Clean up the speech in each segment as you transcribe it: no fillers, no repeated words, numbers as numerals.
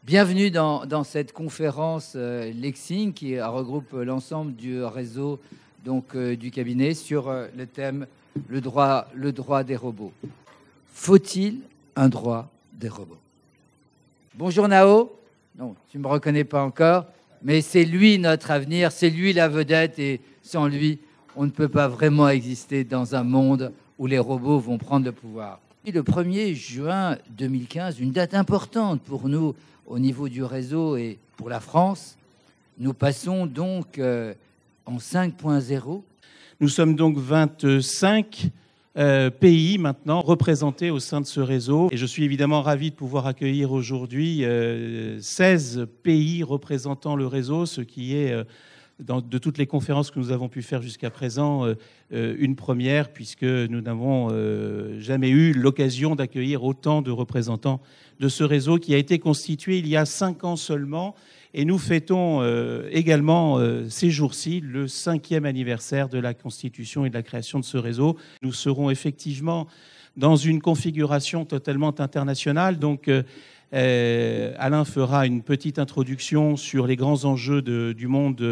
Bienvenue dans cette conférence Lexing qui regroupe l'ensemble du réseau du cabinet sur le thème le droit des robots. Faut-il un droit des robots? Bonjour Nao. Non, tu ne me reconnais pas encore, mais c'est lui notre avenir, c'est lui la vedette et sans lui, on ne peut pas vraiment exister dans un monde où les robots vont prendre le pouvoir. Et le 1er juin 2015, une date importante pour nous au niveau du réseau et pour la France, nous passons donc en 5.0. Nous sommes donc 25 pays maintenant représentés au sein de ce réseau. Et je suis évidemment ravi de pouvoir accueillir aujourd'hui 16 pays représentant le réseau, ce qui est, de toutes les conférences que nous avons pu faire jusqu'à présent, une première, puisque nous n'avons jamais eu l'occasion d'accueillir autant de représentants de ce réseau qui a été constitué il y a 5 ans seulement. Et nous fêtons également ces jours-ci le 5e anniversaire de la constitution et de la création de ce réseau. Nous serons effectivement dans une configuration totalement internationale. Donc, Alain fera une petite introduction sur les grands enjeux du monde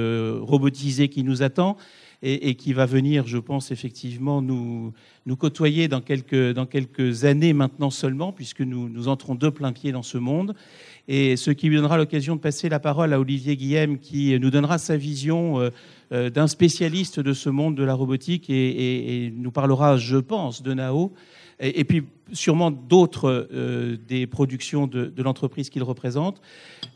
robotisé qui nous attend et qui va venir, je pense, effectivement nous côtoyer dans quelques années maintenant seulement, puisque nous entrons de plein pied dans ce monde. Et ce qui lui donnera l'occasion de passer la parole à Olivier Guillem, qui nous donnera sa vision d'un spécialiste de ce monde de la robotique et nous parlera, je pense, de Nao, et puis sûrement d'autres des productions de l'entreprise qu'il représente.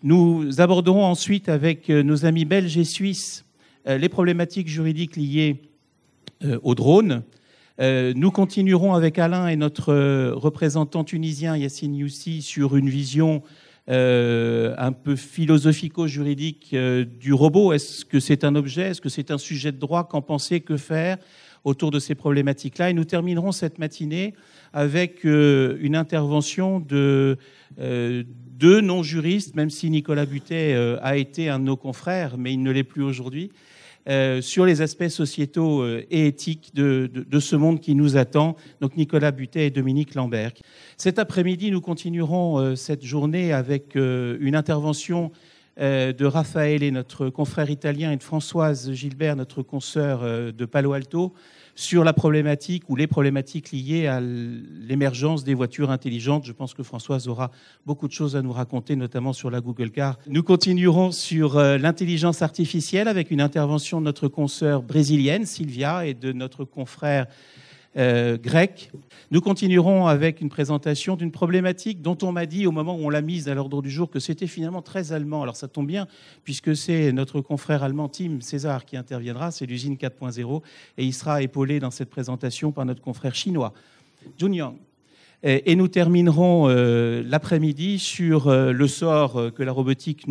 Nous aborderons ensuite avec nos amis belges et suisses les problématiques juridiques liées aux drones. Nous continuerons avec Alain et notre représentant tunisien Yassine Youssi sur une vision un peu philosophico-juridique du robot. Est-ce que c'est un objet? Est-ce que c'est un sujet de droit? Qu'en penser? Que faire autour de ces problématiques-là? Et nous terminerons cette matinée avec une intervention de deux non-juristes, même si Nicolas Butet a été un de nos confrères, mais il ne l'est plus aujourd'hui, sur les aspects sociétaux et éthiques de ce monde qui nous attend. Donc Nicolas Butet et Dominique Lambert. Cet après-midi, nous continuerons cette journée avec une intervention de Raffaele, notre confrère italien, et de Françoise Gilbert, notre consoeur de Palo Alto, sur la problématique ou les problématiques liées à l'émergence des voitures intelligentes. Je pense que Françoise aura beaucoup de choses à nous raconter, notamment sur la Google Car. Nous continuerons sur l'intelligence artificielle avec une intervention de notre consoeur brésilienne, Sylvia, et de notre confrère grec. Nous continuerons avec une présentation d'une problématique dont on m'a dit au moment où on l'a mise à l'ordre du jour que c'était finalement très allemand. Alors ça tombe bien puisque c'est notre confrère allemand Tim César qui interviendra, c'est l'usine 4.0 et il sera épaulé dans cette présentation par notre confrère chinois Jun Yang. Et nous terminerons l'après-midi sur le sort que la robotique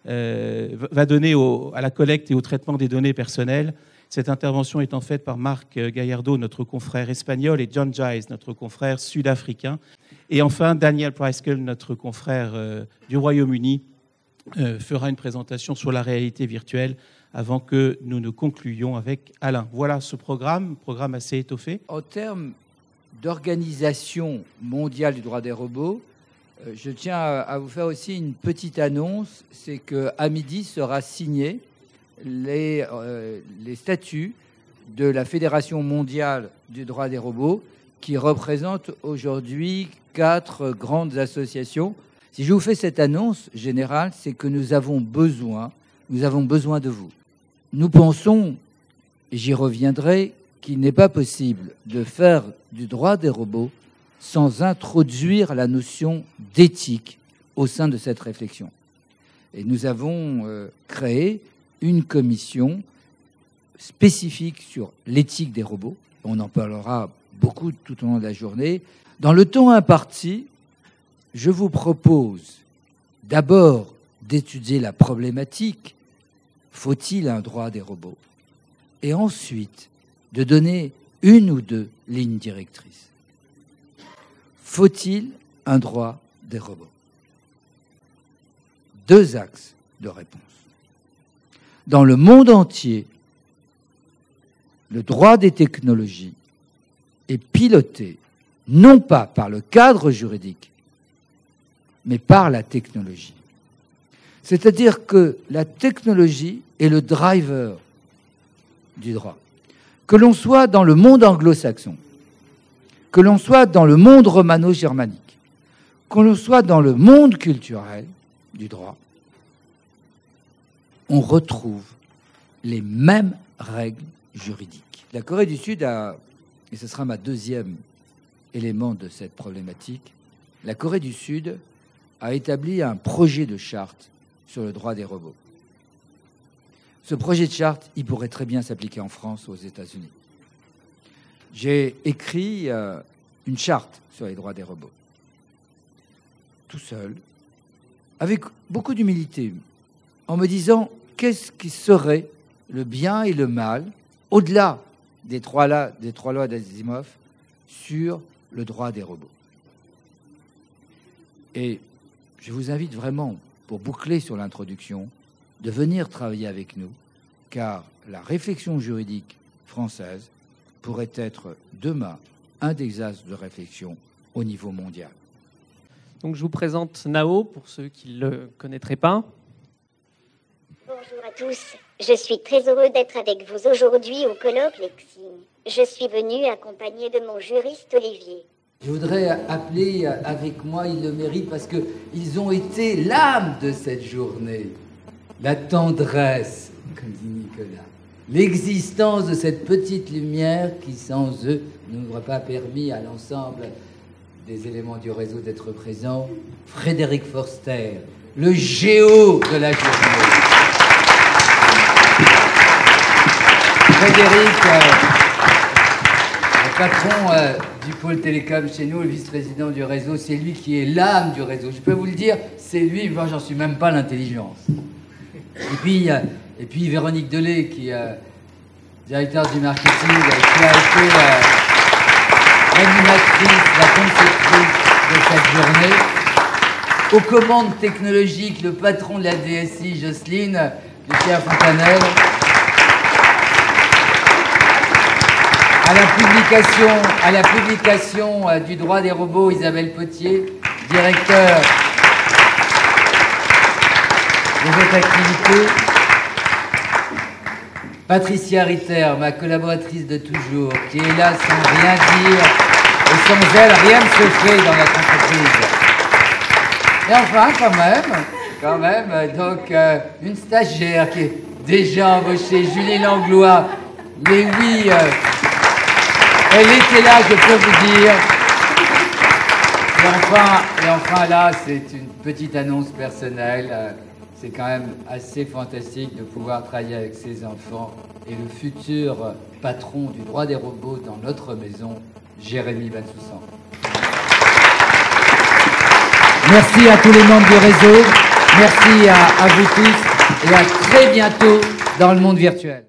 va donner à la collecte et au traitement des données personnelles. Cette intervention étant faite par Marc Gallardo, notre confrère espagnol, et John Giles, notre confrère sud-africain. Et enfin, Daniel Preiskell, notre confrère du Royaume-Uni, fera une présentation sur la réalité virtuelle avant que nous ne concluions avec Alain. Voilà ce programme assez étoffé. En termes d'organisation mondiale du droit des robots, je tiens à vous faire aussi une petite annonce, c'est qu'à midi sera signé les statuts de la Fédération mondiale du droit des robots qui représente aujourd'hui 4 grandes associations. Si je vous fais cette annonce générale, c'est que nous avons besoin de vous. Nous pensons, et j'y reviendrai, qu'il n'est pas possible de faire du droit des robots sans introduire la notion d'éthique au sein de cette réflexion. Et nous avons créé une commission spécifique sur l'éthique des robots. On en parlera beaucoup tout au long de la journée. Dans le temps imparti, je vous propose d'abord d'étudier la problématique « Faut-il un droit des robots ?» et ensuite de donner une ou deux lignes directrices. Faut-il un droit des robots? 2 axes de réponse. Dans le monde entier, le droit des technologies est piloté non pas par le cadre juridique, mais par la technologie. C'est-à-dire que la technologie est le driver du droit. Que l'on soit dans le monde anglo-saxon, que l'on soit dans le monde romano-germanique, que l'on soit dans le monde culturel du droit, on retrouve les mêmes règles juridiques. La Corée du Sud a, et ce sera ma deuxième élément de cette problématique, la Corée du Sud a établi un projet de charte sur le droit des robots. Ce projet de charte, il pourrait très bien s'appliquer en France ou aux États-Unis. J'ai écrit une charte sur les droits des robots, tout seul, avec beaucoup d'humilité, en me disant qu'est-ce qui serait le bien et le mal, au-delà des trois lois d'Asimov, sur le droit des robots. Et je vous invite vraiment, pour boucler sur l'introduction, de venir travailler avec nous, car la réflexion juridique française pourrait être demain un des axes de réflexion au niveau mondial. Donc je vous présente Nao, pour ceux qui ne le connaîtraient pas. Bonjour à tous, je suis très heureux d'être avec vous aujourd'hui au colloque Lexine. Je suis venu accompagné de mon juriste Olivier. Je voudrais appeler avec moi, ils le méritent parce qu'ils ont été l'âme de cette journée. La tendresse, comme dit Nicolas. L'existence de cette petite lumière qui, sans eux, n'aurait pas permis à l'ensemble des éléments du réseau d'être présents. Frédéric Forster, le géo de la journée. Frédéric, le patron du pôle télécom chez nous, le vice-président du réseau, c'est lui qui est l'âme du réseau. Je peux vous le dire, c'est lui, moi j'en suis même pas l'intelligence. Et puis Véronique Delay, qui est directeur du marketing, qui a été l'animatrice, la conceptrice de cette journée. Aux commandes technologiques, le patron de la DSI, Jocelyne, Lucien Fontanelle. À la publication du droit des robots, Isabelle Potier, directeur des autres activités. Patricia Ritter, ma collaboratrice de toujours, qui est là sans rien dire, et sans elle, rien ne se fait dans notre entreprise. Et enfin, quand même, donc, une stagiaire qui est déjà embauchée, Julie Langlois, mais oui, elle était là, je peux vous dire. Et enfin là, c'est une petite annonce personnelle. C'est quand même assez fantastique de pouvoir travailler avec ces enfants et le futur patron du droit des robots dans notre maison, Jérémy Bensoussan. Merci à tous les membres du réseau, merci à vous tous et à très bientôt dans le monde virtuel.